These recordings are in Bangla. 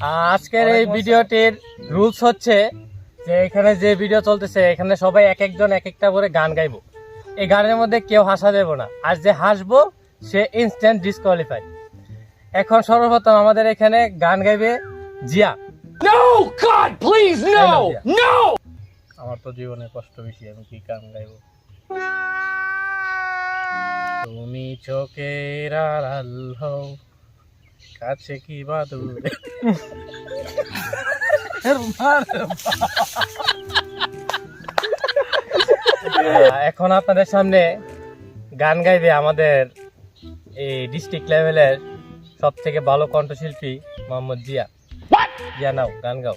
আজকের এই ভিডিওটির রুলস হচ্ছে যে এখানে যে ভিডিও চলতেছে এখানে সবাই এক একজন এক একটা করে গান গাইবো। এই গানের মধ্যে কেউ হাসা দেব না, আর যে হাসবো সে ইনস্ট্যান্ট ডিসকোয়ালিফাই। এখন সর্বপ্রথম আমাদের এখানে গান গাইবে Zia. No, God, please, no, no! আমার তো জীবনে কষ্ট বেশি, আমি কি গান গাইবো? তুমি চোখের আড়াল হও, কাছে কি বা দূরে। এখন আপনাদের সামনে গান গাইবে আমাদের এই ডিস্ট্রিক্ট লেভেলের সব থেকে ভালো কণ্ঠশিল্পী মোহাম্মদ জিয়া। জিয়া, নাও গান গাও।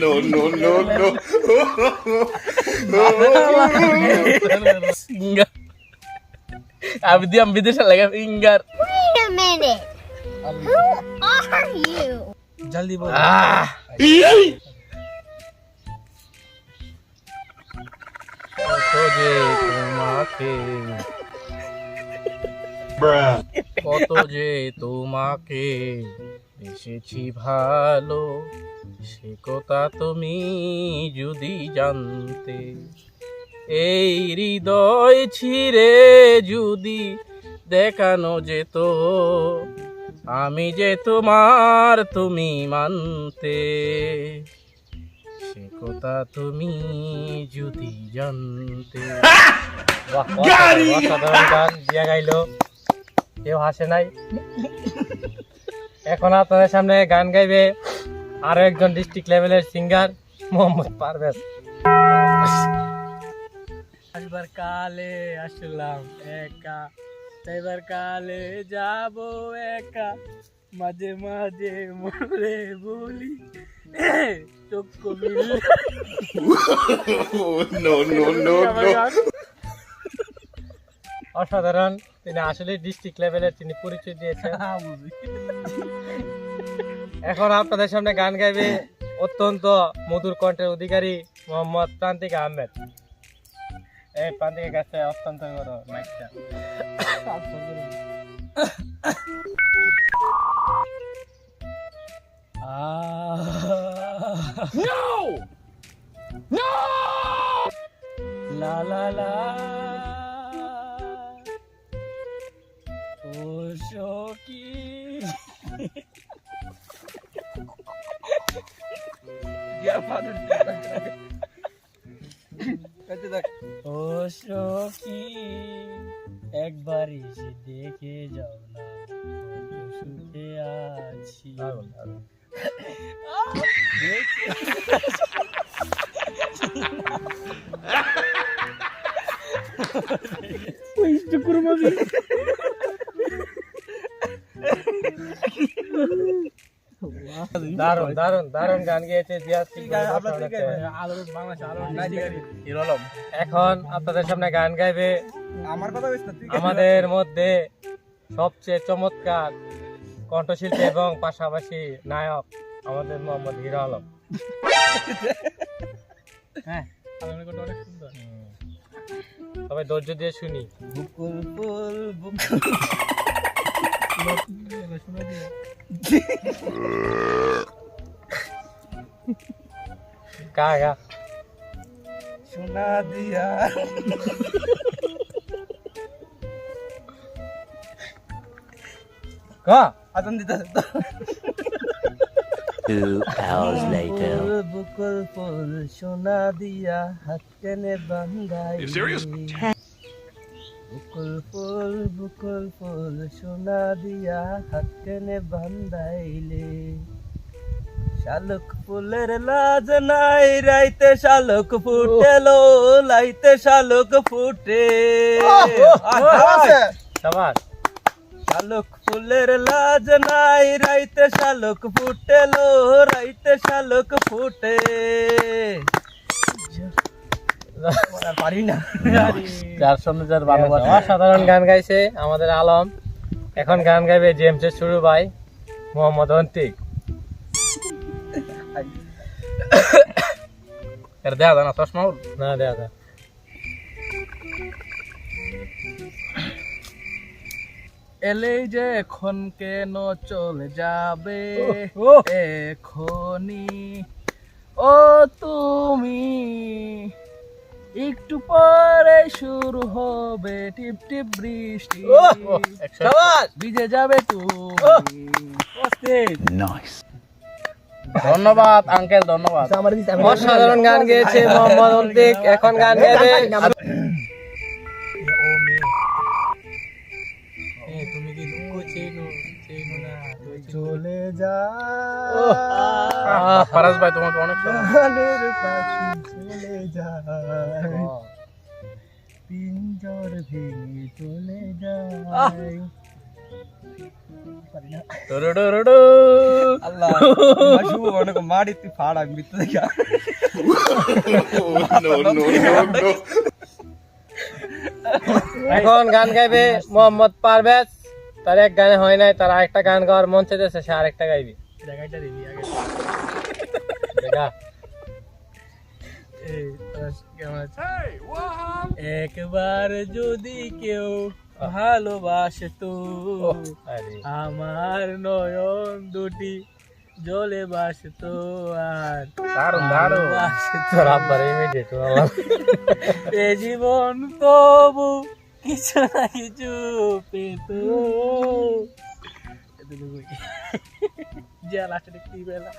No, no, no, no. আমি দিয়াম বিদেশে লাগে finger. Wait a minute. Who are you? জলদি বল। কত যে তোমাকে, কত যে তোমাকে এসেছি ভালো, সে কথা তুমি যদি জানতে। এই হৃদয় ছিঁড়ে যদি দেখানো যেত, আমি যে তোমার তুমি মানতে, সে কথা তুমি যদি জানতে। বাহ, অসাধারণ গান দিয়া গাইলো, কেউ হাসে নাই। এখন আপনাদের সামনে গান গাইবে আরো একজন ডিস্ট্রিক্ট লেভেলের সিঙ্গার মোহাম্মদ পারভেজ। আসবার কালে আসলাম একা, এবার কালে যাব একা, মাঝে মাঝে মরে বলি চক্ষু মিলে। No, no, no, no. অসাধারণ, তিনি আসলে ডিস্ট্রিক্ট লেভেলের তিনি পরিচয় দিয়েছেন। এখন আপনাদের সামনে গান গাইবে অত্যন্ত মধুর কণ্ঠের অধিকারী মোহাম্মদ প্রান্তিক আহমেদ। এই প্রান্তিকের কাছে হস্তান্তর করো মাইকটা। No! No! লা লা লা ও সখী, ও সখী একবার এসে দেখে যাও না, কত সুখে আছি। দারুন দারুন দারুন গান গেয়েছে জিয়া। এখন আপনাদের সামনে গান গাইবে আমাদের মধ্যে সবচেয়ে চমৎকার কণ্ঠশিল্পী এবং পাশাপাশি নায়ক আমাদের মোহাম্মদ হিরো আলম। হ্যাঁ, অনেক সুন্দর, সবাই ধৈর্য দিয়ে শুনি। বুকুল ফুল বুকুল গা গা সোনা দিয়া গা আদন দিতে। 2 hours later. বুকুল ফুল সোনা দিয়া হাত টেনে বান্ধাই। বুকুল ফুল সোনা দিয়া হাত টেনে বান্ধাইলে, শালুক ফুলের লাজ নাই রাইতে শালুক ফুটেলো, লাইতে শালুক ফুটে। শালুক ফুলের লাজ নাই রাইতে শালুক ফুটেলো, রাইতে শালুক ফুটে। পারি না, অসাধারণ গান গাইছে আমাদের আলম। এখন গান গাইবে জেমসের শুরু ভাই মোহাম্মদ অন্তিক। দেয়া না চশমা না দেয়া। এলেই যে এখন কেন চলে যাবে এখনি ও তুমি একটু পরে শুরু হবে টিপ টিপ বৃষ্টি ভিজে যাবে তুমি ধন্যবাদ আঙ্কেল ধন্যবাদ অসাধারণ গান গেয়েছে মোহাম্মদ অন্তিক। এখন গান গাইবে তুমি কি দুঃখ চেনো না চলে যা ফারাজ ভাই তোমাকে অনেক চলে যায় পিঞ্জর ভেঙে চলে যায় আল্লাহ শুভ অনেক মারি তুই ফাড়া মিত্র দেখা No, no, no, no. এখন গান গাইবে মোহাম্মদ পারভেজ। তার এক গানে হয় নাই, তার আরেকটা গান গাওয়ার মন চাইতেছে, সে আরেকটা গাইবে। গা। একবার যদি কেউ ভালোবাসতো আরে আমার নয়ন দুটি জলে বাসতো আর দারুণ দারুণ তোর আব্বার ইমিডিয়েট এ জীবন তবু কিছু না কিছু পেত যে লাস্টে দেখতে বেলা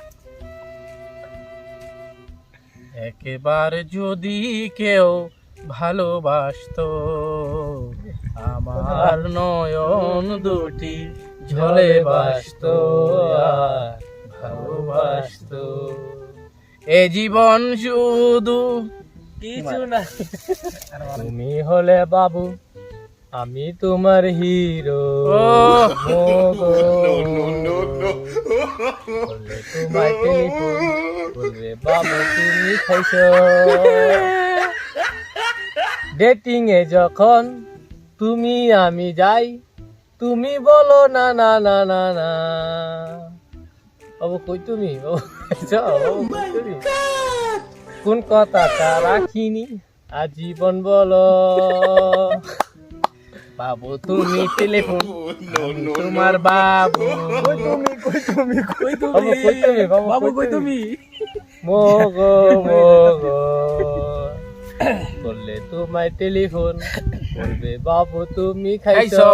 একেবার যদি কেউ ভালোবাসতো আমার নয়ন দুটি ঝলে বাসতো আর ভালোবাসতো এ জীবন শুধু কিছু না তুমি হলে বাবু, আমি তোমার হিরো। No, no, no. তোমার টেলিফোন বলবে বাবু তুমি খাইছো। ডেটিং এ যখন তুমি আমি যাই, তুমি বলো না না না না না। বাবু কই তুমি, বাবু খাইছো? বাবু কই তুমি? কোন কথাটা রাখিনি আজীবন বলো। বাবু তুমি টেলিফোন, No, no, তোমার বাবু। বাবু কই তুমি, বাবু কই তুমি? মোগো মোগো বললে তোমায় টেলিফোন বলবে বাবু তুমি খাইছো।